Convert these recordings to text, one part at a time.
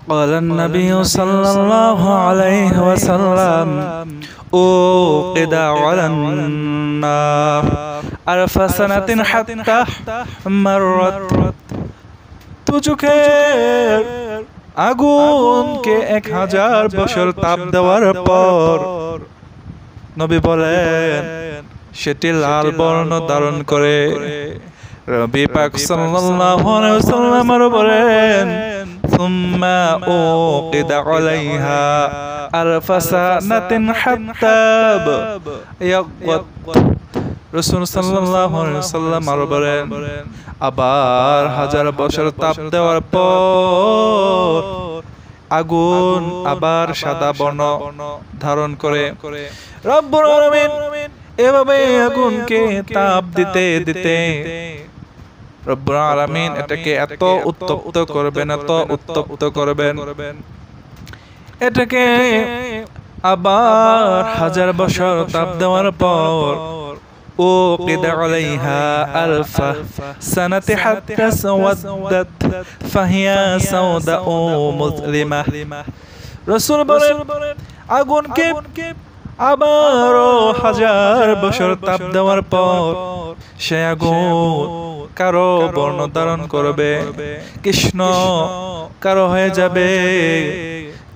قال النبي صلى الله عليه وسلم أوقد على النار ألف سنة حتى مرت তুজুকের আগুনকে 1000 বছর তাপ দেওয়ার পর নবী বলেন সেটি লাল বর্ণ ধারণ করে। নবী পাক সাল্লাল্লাহু আলাইহি ওয়াসাল্লাম বলেন সুম্মা উকিদা আলাইহা আলফা সানাতিন হাত্তা ইয়াগত। রাসূল সাল্লাল্লাহু আলাইহি ওয়াসাল্লাম বলেন আবার 1000 বছর তাপ দেওয়ার পর আগুন আবার সাদা বর্ণ ধারণ করে। রব্বুল আলামিন এভাবে আগুনকে তাপ দিতে দিতে রব্বুল আলামিন এটাকে এত উত্তপ্ত করবেন, এত উত্তপ্ত করবেন, এটাকে আবার 1000 বছর তাপ দেওয়ার পর أوقد عليها ألف سنة حتى سودت فهي سوداء مظلمة। রাসূল বলেন আগুনকে আবারও 1000 বছর তাপ দেওয়ার পর সে আগুন কারো বর্ণ ধারণ করবে, কৃষ্ণ কারো হয়ে যাবে,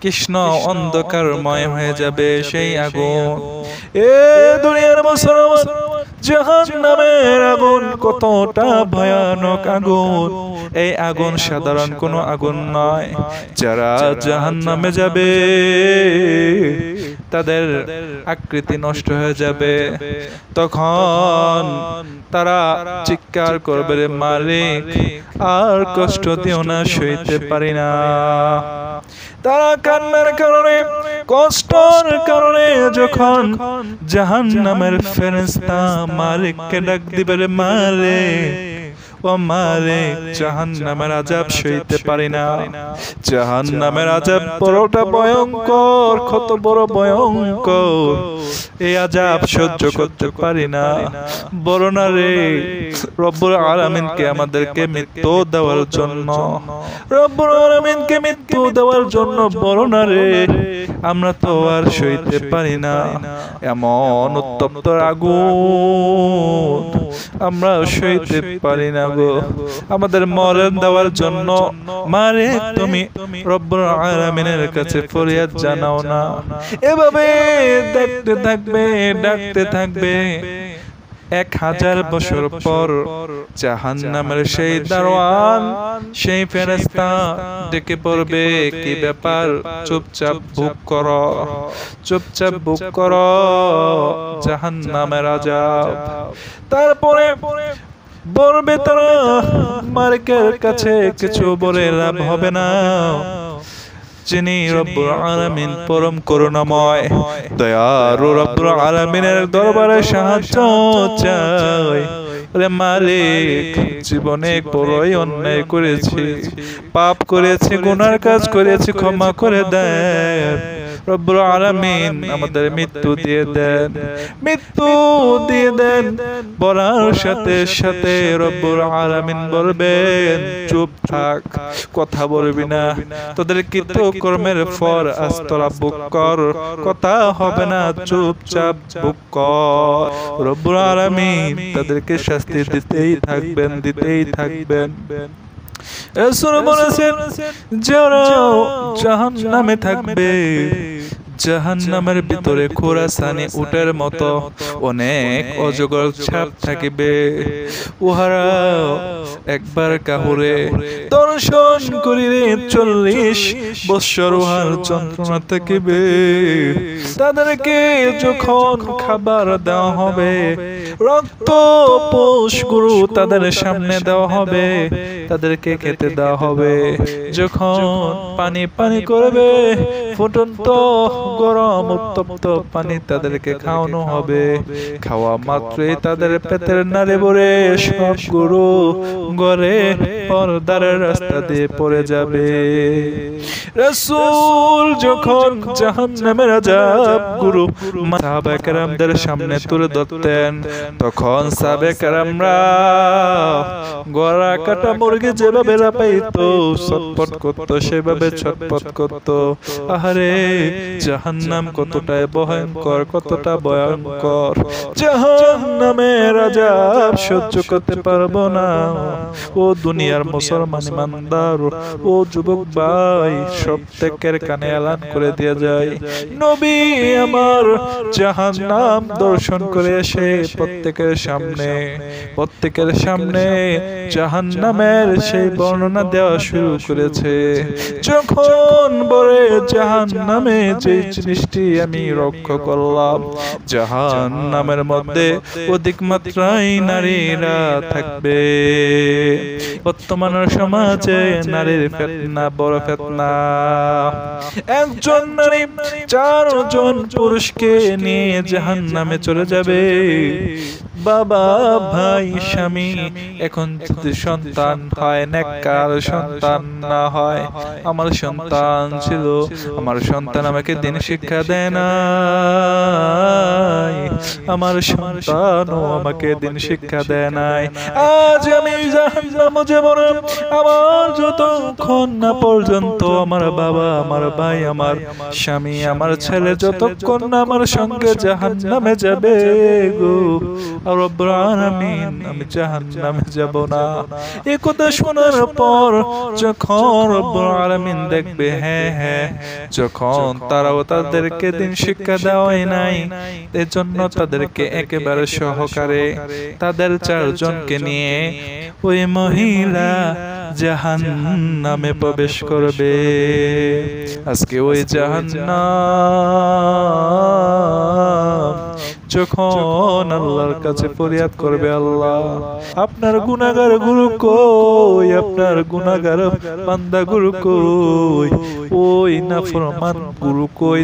কৃষ্ণ অন্ধকারময় হয়ে যাবে সেই আগুন। এ দুনিয়ার মুসলমান, জাহান্নামের আগুন কতটা ভয়ানক আগুন! এই আগুন সাধারণ কোনো আগুন নয়। যারা জাহান্নামে যাবে তাদের আকৃতি নষ্ট হয়ে যাবে, তখন তারা চিৎকার করবে রে মালিক আর কষ্ট দিও না, সইতে পারি না। তারা কান্নার কারণে, কষ্টের কারণে যখন জাহান্নামের ফেরেশতা মালিককে ডাক দিবে রে মালিক, ও মালিক জাহান্নামের আযাব সইতে পারি না। জাহান্নামের আযাব বড়টা ভয়ঙ্কর, কত বড় ভয়ঙ্কর, এই আযাব সহ্য করতে পারি না। বড় না রে রব্বুল আলামিনকে আমাদেরকে মৃত্যু দেওয়ার জন্য, রব্বুল আলামিনকে মৃত্যু দেওয়ার জন্য বড় না রে, আমরা তো আর সইতে পারি না এমন উত্তপ্ত আগুন, আমরা সইতে পারি না গো। আমাদের মরণ দেওয়ার জন্য মালিক তুমি রব্বুল আলামিনের কাছে ফরিয়াদ জানাও না। এভাবে দেখতে থাকবে, ডাকতে থাকবে। 1000 বছর পর জাহান্নামের সেই দারোয়ান, সেই ফেরেশতা ডেকে পড়বে, কি ব্যাপার, চুপচাপ ভোগ করো, চুপচাপ ভোগ করো জাহান্নামের আযাব। তারপরে বলবে তারা মালিকের কাছে কিছু বলে লাভ হবে না, যিনি রব্বুল আলামিন পরম করুণাময় দয়ালু রব্বুল আলামিনের দরবারে সাহায্য চাই। রে মালিক জীবনে বড়ই অন্যায় করেছি, পাপ করেছি, গুনার কাজ করেছি, ক্ষমা করে দেন। রব্বুল আলামিন আমাদের মৃত্যু দিয়ে দেন, মৃত্যু দিয়ে দেন। বলার সাথে সাথে রব্বুল আলামিন বলবেন চুপ থাক, কথা বলবি না, তোদের কৃত কর্মের ফল আজ তোরা ভোগ কর, কথা হবে না, চুপচাপ ভোগ কর। রব্বুল আলামিন তাদেরকে শাস্তি দিতেই থাকবেন, দিতেই থাকবেন। রাসূল বলেছেন যারা জাহান্নামে থাকবে, জাহান্নামের ভিতরে খোরাসানি উটের মতো অনেক অজগর ছাপ থাকিবে, উহারা একবার কাহুরে দর্শন করিলে 40 বৎসর উহার যন্ত্রণা থাকিবে। তাদেরকে যখন খাবার দেওয়া হবে, রক্ত পোষগুলো তাদের সামনে দেওয়া হবে, তাদেরকে খেতে দেওয়া হবে। যখন পানি পানি করবে, ফুটন্ত গরম উত্তপ্ত পানি তাদেরকে খাওয়ানো হবে। খাওয়া মাত্রই তাদের পেটের নাড়ে ভরে সবগুলো গড়ে পর্দার রাস্তা দিয়ে পড়ে যাবে। রাসূল যখন জাহান্নামের আযাব গুরু সাহাবা কেরামদের সামনে তুলে ধরতেন, তখন সাহাবায়ে কেরামরা গলা কাটা মুরগি যেভাবে লাফাইতো ছটফট করতো সেভাবে ছটফট করতো। আহারে জাহান্নাম কতটা ভয়ঙ্কর, কতটা ভয়ঙ্কর। জাহান্নামের আযাব সহ্য করতে পারবো না। ও দুনিয়ার মুসলমান ইমানদার, ও যুবক ভাই, প্রত্যেকের কানে এলান করে দিয়ে যায়, নবী আমার জাহান্নাম দর্শন করে এসে প্রত্যেকের সামনে জাহান্নামের সেই বর্ণনা দেওয়া শুরু করেছে। যখন বলে জাহান্নামে যে জিনিসটি আমি লক্ষ্য করলাম, জাহান্নামের মধ্যে অধিক মাত্রায় নারীরা থাকবে। বর্তমান সমাজে নারীর ফিতনা বড় ফিতনা। একজন নারী 4 জন পুরুষকে নিয়ে জাহান্নামে চলে যাবে। বাবা, ভাই, স্বামী, এখন যদি সন্তান হয়, নেককার সন্তান না হয়, আমার সন্তান ছিল, আমার সন্তান আমাকে দিন শিক্ষা দেয় না, আমার সন্তানও আমাকে দিন শিক্ষা দেয় নাই, আজ আমি জাহান্নামে যাব না। আমার যতক্ষণ না পর্যন্ত আমার বাবা, আমার ভাই, আমার স্বামী, আমার ছেলে যতক্ষণ না আমার সঙ্গে জাহান্নামে যাবে গো রব্বুল আলামিন, আমি জাহান্নামে যাব না। এই কথা শোনার পর যখন রব্বুল আলামিন দেখবে, হ্যাঁ, যখন তারাও তাদেরকে দিন শিক্ষা দেওয়াই নাই, এজন্য তাদেরকে একেবারে সহকারে তাদের 4 জনকে নিয়ে ওই মহিলা জাহান্নামে প্রবেশ করবে। আজকে ওই জাহান্নাম যখন আল্লাহর কাছে ফরিয়াদ করবে, আল্লাহ আপনার গুনাহগার গুরু কই, আপনার গুনাহগার বান্দা গুরু কই, ওই নাফরমান গুরু কই।